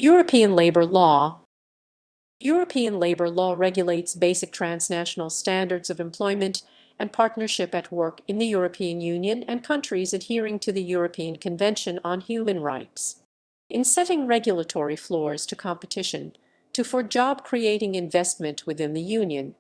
European labor law. European labor law regulates basic transnational standards of employment and partnership at work in the European Union and countries adhering to the European Convention on Human Rights. In setting regulatory floors to competition, for job-creating investment within the Union,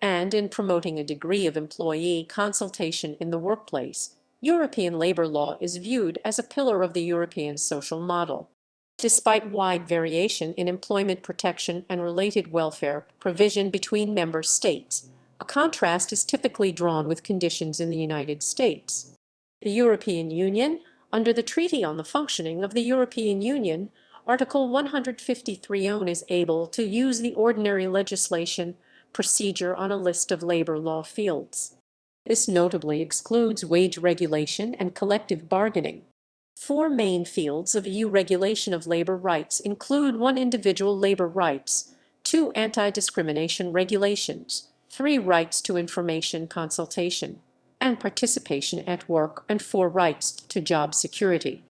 and in promoting a degree of employee consultation in the workplace, European labor law is viewed as a pillar of the European social model. Despite wide variation in employment protection and related welfare provision between member states, a contrast is typically drawn with conditions in the United States. The European Union, under the Treaty on the Functioning of the European Union, Article 153 is able to use the ordinary legislation procedure on a list of labor law fields. This notably excludes wage regulation and collective bargaining. Four main fields of EU regulation of labor rights include: 1. Individual labor rights, 2. Anti-discrimination regulations, 3. Rights to information, consultation, and participation at work, and 4. Rights to job security.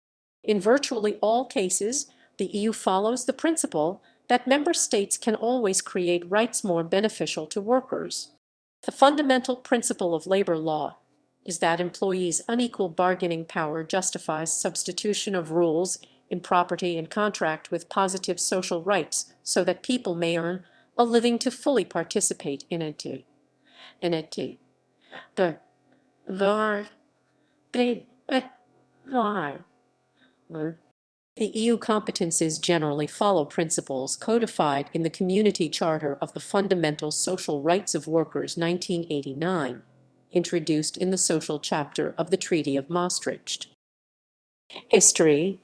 In virtually all cases, the EU follows the principle that member states can always create rights more beneficial to workers. The fundamental principle of labor law is that employees' unequal bargaining power justifies substitution of rules in property and contract with positive social rights so that people may earn a living to fully participate in it. The EU competences generally follow principles codified in the Community Charter of the Fundamental Social Rights of Workers 1989, introduced in the social chapter of the Treaty of Maastricht. History.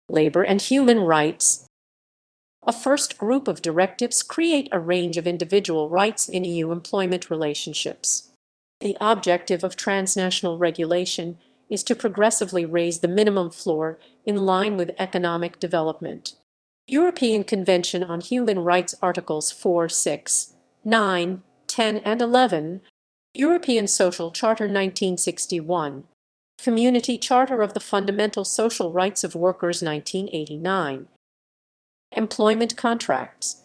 Labor and human rights. A first group of directives create a range of individual rights in EU employment relationships. The objective of transnational regulation is to progressively raise the minimum floor in line with economic development. European Convention on Human Rights Articles 4, 6, 9, 10, and 11. European Social Charter 1961. Community Charter of the Fundamental Social Rights of Workers 1989. Employment contracts.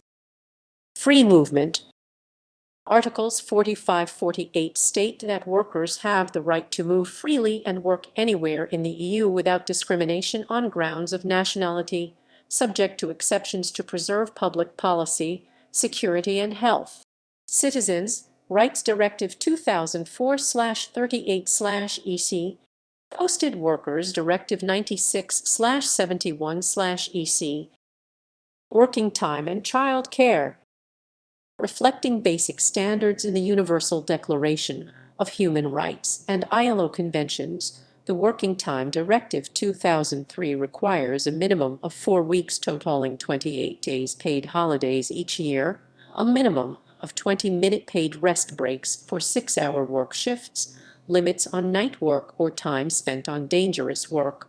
Free movement. Articles 45-48 state that workers have the right to move freely and work anywhere in the EU without discrimination on grounds of nationality, subject to exceptions to preserve public policy, security, and health. Citizens' Rights Directive 2004/38/EC, Posted Workers Directive 96/71/EC, Working Time and Child Care. Reflecting basic standards in the Universal Declaration of Human Rights and ILO conventions, the Working Time Directive 2003 requires a minimum of 4 weeks totaling 28 days paid holidays each year, a minimum of 20-minute paid rest breaks for 6-hour work shifts, limits on night work or time spent on dangerous work.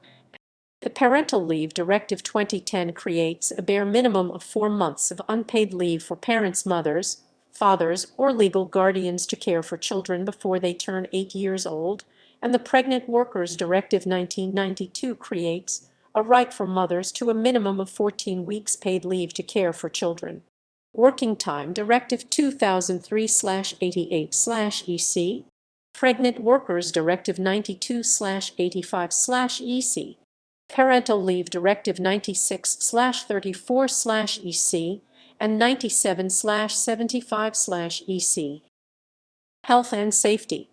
The Parental Leave Directive 2010 creates a bare minimum of 4 months of unpaid leave for parents, mothers, fathers, or legal guardians to care for children before they turn 8 years old, and the Pregnant Workers Directive 1992 creates a right for mothers to a minimum of 14 weeks paid leave to care for children. Working Time Directive 2003/88/EC, Pregnant Workers Directive 92/85/EC, Parental Leave Directive 96/34/EC, and 97/75/EC. Health and Safety.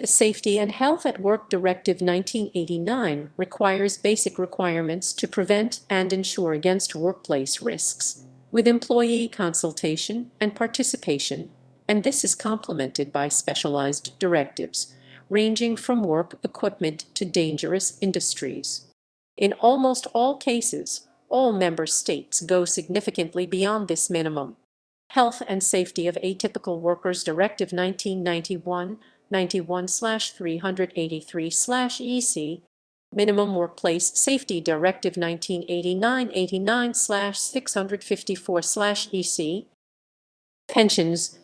The Safety and Health at Work Directive 1989 requires basic requirements to prevent and insure against workplace risks, with employee consultation and participation, and this is complemented by specialized directives, ranging from work equipment to dangerous industries. In almost all cases, all member states go significantly beyond this minimum. Health and Safety of Atypical Workers Directive 1991, 91/383/EC, Minimum Workplace Safety Directive 1989, 89/654/EC, Pensions.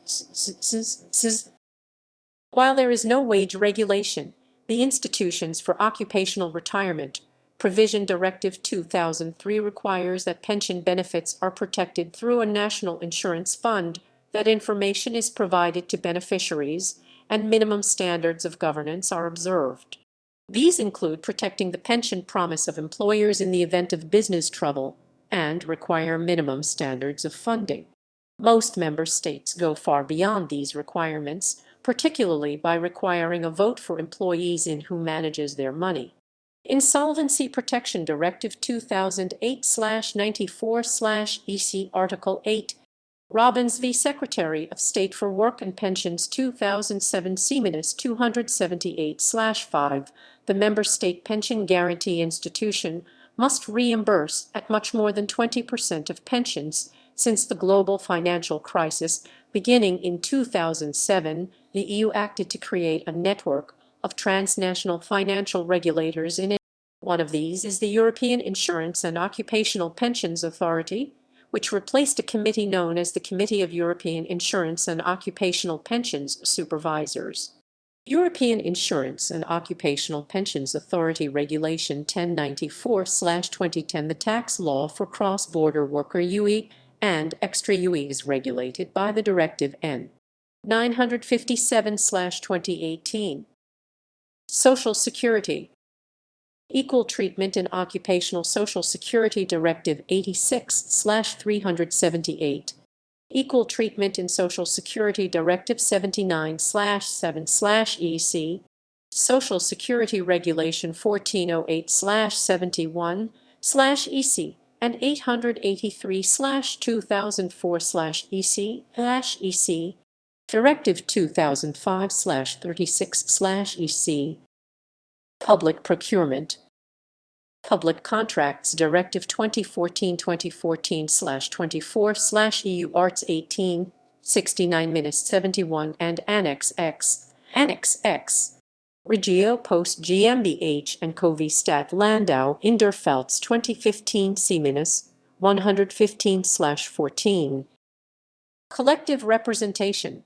While there is no wage regulation, the Institutions for Occupational Retirement Provision Directive 2003 requires that pension benefits are protected through a national insurance fund, that information is provided to beneficiaries, and minimum standards of governance are observed. These include protecting the pension promise of employers in the event of business trouble and require minimum standards of funding. Most member states go far beyond these requirements, particularly by requiring a vote for employees in who manages their money. Insolvency Protection Directive 2008/94/EC Article 8, Robbins v. Secretary of State for Work and Pensions 2007 C-278/5, the member state pension guarantee institution must reimburse at much more than 20% of pensions since the global financial crisis. Beginning in 2007, the EU acted to create a network of transnational financial regulators in it. One of these is the European Insurance and Occupational Pensions Authority, which replaced a committee known as the Committee of European Insurance and Occupational Pensions Supervisors. European Insurance and Occupational Pensions Authority Regulation 1094/2010, the tax law for cross-border worker UE and extra UE, is regulated by the Directive N. 957/2018. Social Security. Equal Treatment in Occupational Social Security Directive 86/378. Equal Treatment in Social Security Directive 79/7/EC. Social Security Regulation 1408/71/EC and 883/2004/EC/EC. Directive 2005/36/EC. Public Procurement. Public Contracts Directive 2014/2014/24/EU Arts 18, 69-71 and Annex X. Annex X. Regio Post GmbH and Covey Stadt Landau in der Pfalz 2015 C-115/14. Collective Representation.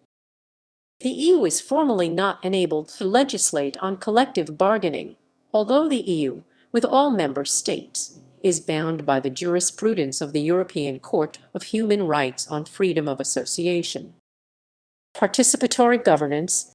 The EU is formally not enabled to legislate on collective bargaining, although the EU, with all member states, is bound by the jurisprudence of the European Court of Human Rights on freedom of association. Participatory governance.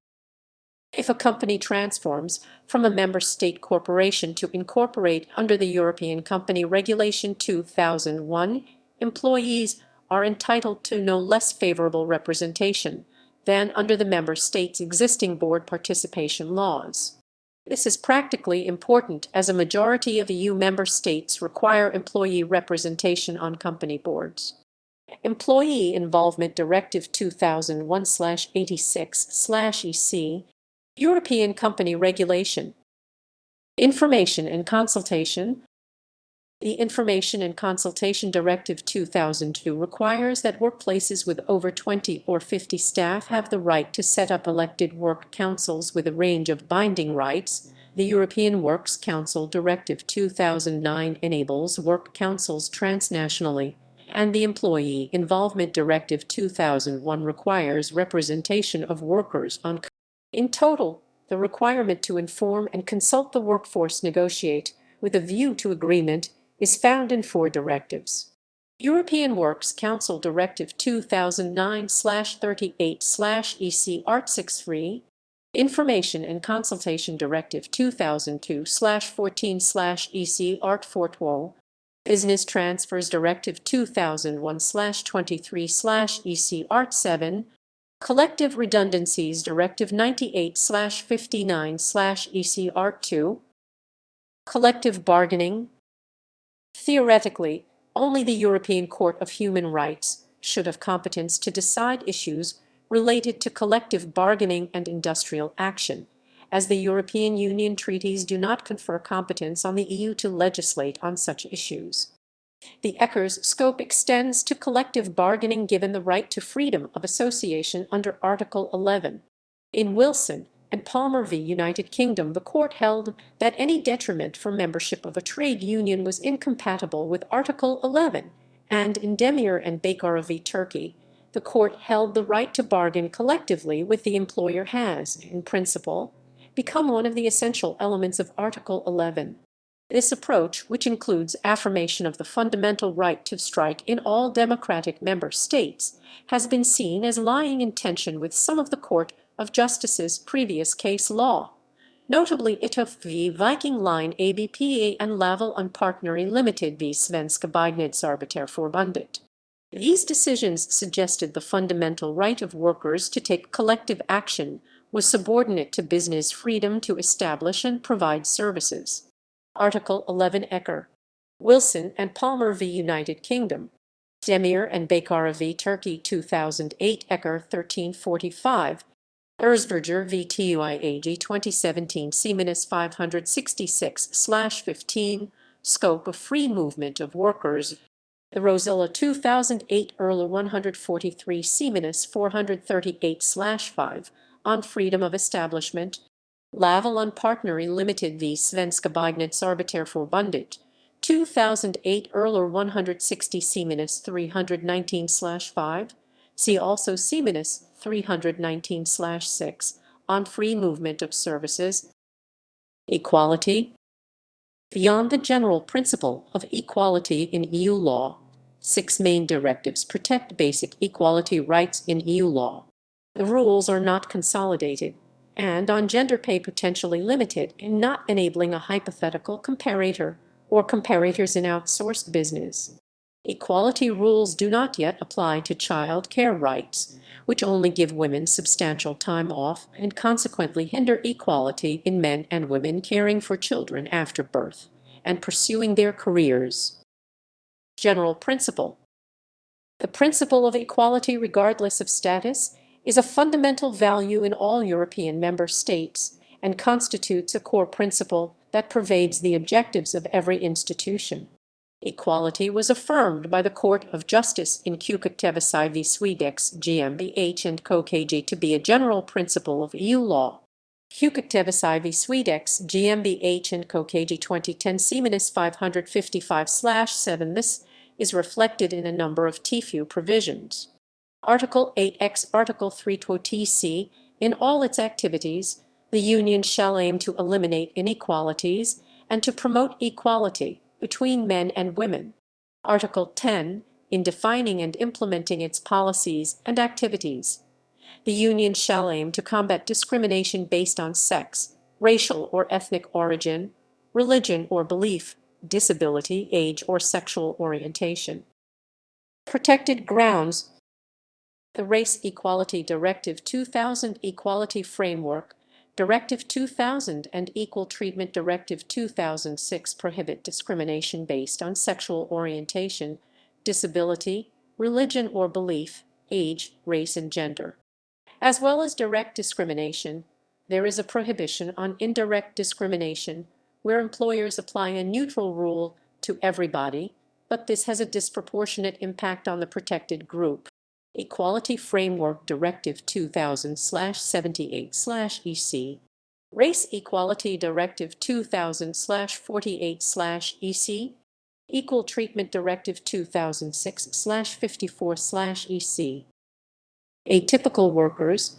If a company transforms from a member state corporation to incorporate under the European Company Regulation 2001, employees are entitled to no less favorable representation than under the member state's existing board participation laws. This is practically important as a majority of EU member states require employee representation on company boards. Employee Involvement Directive 2001/86/EC. European Company Regulation. Information and Consultation. The Information and Consultation Directive 2002 requires that workplaces with over 20 or 50 staff have the right to set up elected work councils with a range of binding rights. The European Works Council Directive 2009 enables work councils transnationally, and the Employee Involvement Directive 2001 requires representation of workers on. In total, the requirement to inform and consult the workforce negotiate with a view to agreement is found in 4 directives. European Works Council Directive 2009/38/EC Art 6 Information and Consultation Directive 2002/14/EC Art 4 Business Transfers Directive 2001/23/EC Art 7 Collective Redundancies Directive 98/59/EC Art 2 Collective Bargaining. Theoretically, only the European Court of Human Rights should have competence to decide issues related to collective bargaining and industrial action, as the European Union treaties do not confer competence on the EU to legislate on such issues. The ECR's scope extends to collective bargaining given the right to freedom of association under Article 11. In Wilson and Palmer v. United Kingdom, the court held that any detriment for membership of a trade union was incompatible with Article 11, and in Demir and Bakar v. Turkey, the court held the right to bargain collectively with the employer has, in principle, become one of the essential elements of Article 11. This approach, which includes affirmation of the fundamental right to strike in all democratic member states, has been seen as lying in tension with some of the Court of Justice's previous case law, notably Itof v. Viking Line ABPA and Laval and Partneri Limited v. Svenska Byggnadsarbetarförbundet. These decisions suggested the fundamental right of workers to take collective action was subordinate to business freedom to establish and provide services. Article 11 Ecker, Wilson and Palmer v. United Kingdom, Demir and Bekara v. Turkey 2008 Ecker 1345, Erzberger v. TUIAG 2017 C-566/15, Scope of Free Movement of Workers. The Rosilla 2008 Erla 143 C-438/5, on Freedom of Establishment. Laval and Partneri Limited v. Svenska Byggnadsarbetarförbundet, 2008 Erler 160 C-319/5. See also C-319/6, on free movement of services. Equality. Beyond the general principle of equality in EU law, 6 main directives protect basic equality rights in EU law. The rules are not consolidated, and on gender pay potentially limited in not enabling a hypothetical comparator or comparators in outsourced business. Equality rules do not yet apply to child care rights, which only give women substantial time off and consequently hinder equality in men and women caring for children after birth and pursuing their careers. General principle. The principle of equality regardless of status is a fundamental value in all European member states and constitutes a core principle that pervades the objectives of every institution. Equality was affirmed by the Court of Justice in Participatory v. Swedex GmbH and Co. KG to be a general principle of EU law. Participatory v. Swedex GmbH and Co. KG 2010 C-555/7. This is reflected in a number of TFU provisions. Article 8x Article 3 TC. In all its activities, the Union shall aim to eliminate inequalities and to promote equality between men and women. Article 10. In defining and implementing its policies and activities, the Union shall aim to combat discrimination based on sex, racial or ethnic origin, religion or belief, disability, age, or sexual orientation. Protected grounds. The Race Equality Directive 2000 Equality Framework, Directive 2000 and Equal Treatment Directive 2006 prohibit discrimination based on sexual orientation, disability, religion or belief, age, race, and gender. As well as direct discrimination, there is a prohibition on indirect discrimination, where employers apply a neutral rule to everybody, but this has a disproportionate impact on the protected group. Equality Framework Directive 2000/78/EC, Race Equality Directive 2000/48/EC, Equal Treatment Directive 2006/54/EC. Atypical workers.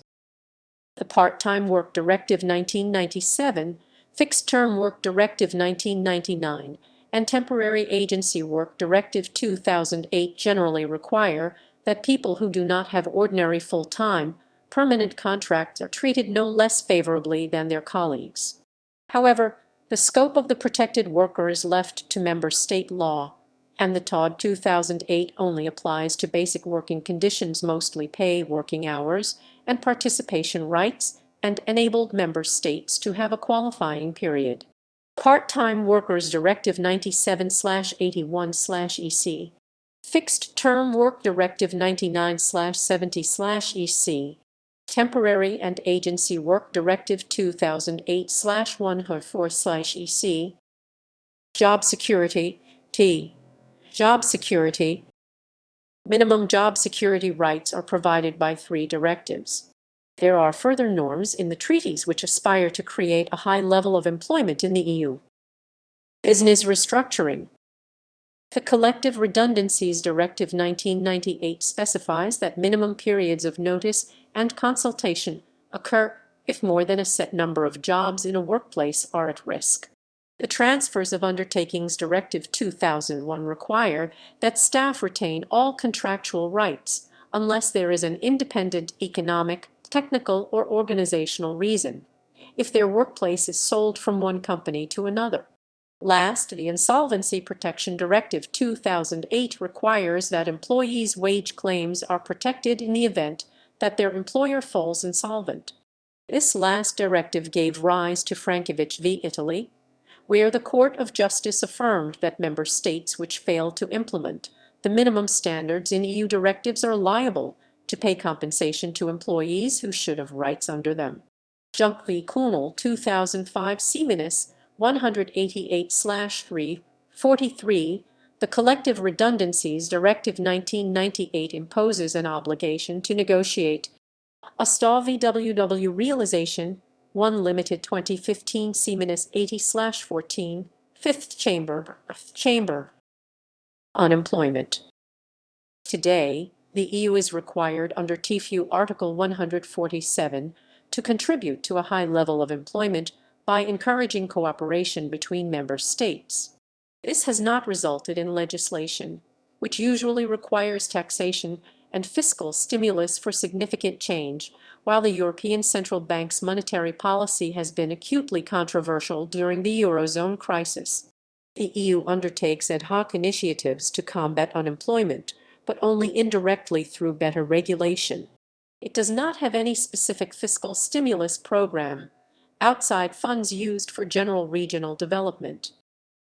The Part-Time Work Directive 1997, Fixed-Term Work Directive 1999, and Temporary Agency Work Directive 2008 generally require that people who do not have ordinary full-time, permanent contracts are treated no less favorably than their colleagues. However, the scope of the protected worker is left to member state law, and the TOD 2008 only applies to basic working conditions, mostly pay, working hours, and participation rights, and enabled member states to have a qualifying period. Part-Time Workers Directive 97/81/EC, Fixed-Term Work Directive 99/70/EC, Temporary and Agency Work Directive 2008/104/EC. Job Security. Job security. Minimum job security rights are provided by 3 directives. There are further norms in the treaties which aspire to create a high level of employment in the EU. Business restructuring. The Collective Redundancies Directive 1998 specifies that minimum periods of notice and consultation occur if more than a set number of jobs in a workplace are at risk. The Transfers of Undertakings Directive 2001 require that staff retain all contractual rights unless there is an independent economic, technical, or organizational reason, if their workplace is sold from one company to another. Last, the Insolvency Protection Directive 2008 requires that employees' wage claims are protected in the event that their employer falls insolvent. This last directive gave rise to Frankovich v. Italy, where the Court of Justice affirmed that member states which fail to implement the minimum standards in EU directives are liable to pay compensation to employees who should have rights under them. Junk v. Kuhnel, 2005, C-188/343, the Collective Redundancies Directive 1998 imposes an obligation to negotiate a STA v. WW Realization 1 Limited 2015 C-80/14, Fifth Chamber. Unemployment. Today, the EU is required under TFUE Article 147 to contribute to a high level of employment by encouraging cooperation between member states. This has not resulted in legislation, which usually requires taxation and fiscal stimulus for significant change, while the European Central Bank's monetary policy has been acutely controversial during the Eurozone crisis. The EU undertakes ad hoc initiatives to combat unemployment, but only indirectly through better regulation. It does not have any specific fiscal stimulus program outside funds used for general regional development.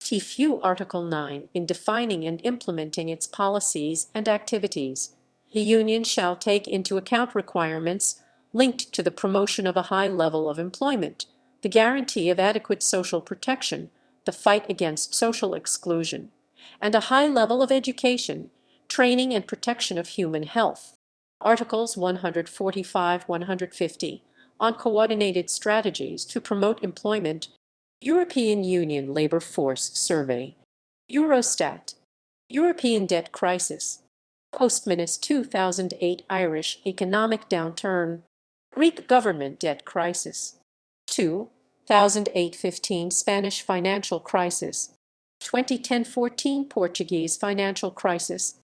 TFUE Article 9, in defining and implementing its policies and activities, the Union shall take into account requirements linked to the promotion of a high level of employment, the guarantee of adequate social protection, the fight against social exclusion, and a high level of education, training, and protection of human health. Articles 145-150 on coordinated strategies to promote employment. European Union Labour Force Survey. Eurostat. European debt crisis. Post-Minus 2008 Irish economic downturn. Greek government debt crisis. 2008-15 Spanish financial crisis. 2010-14 Portuguese financial crisis.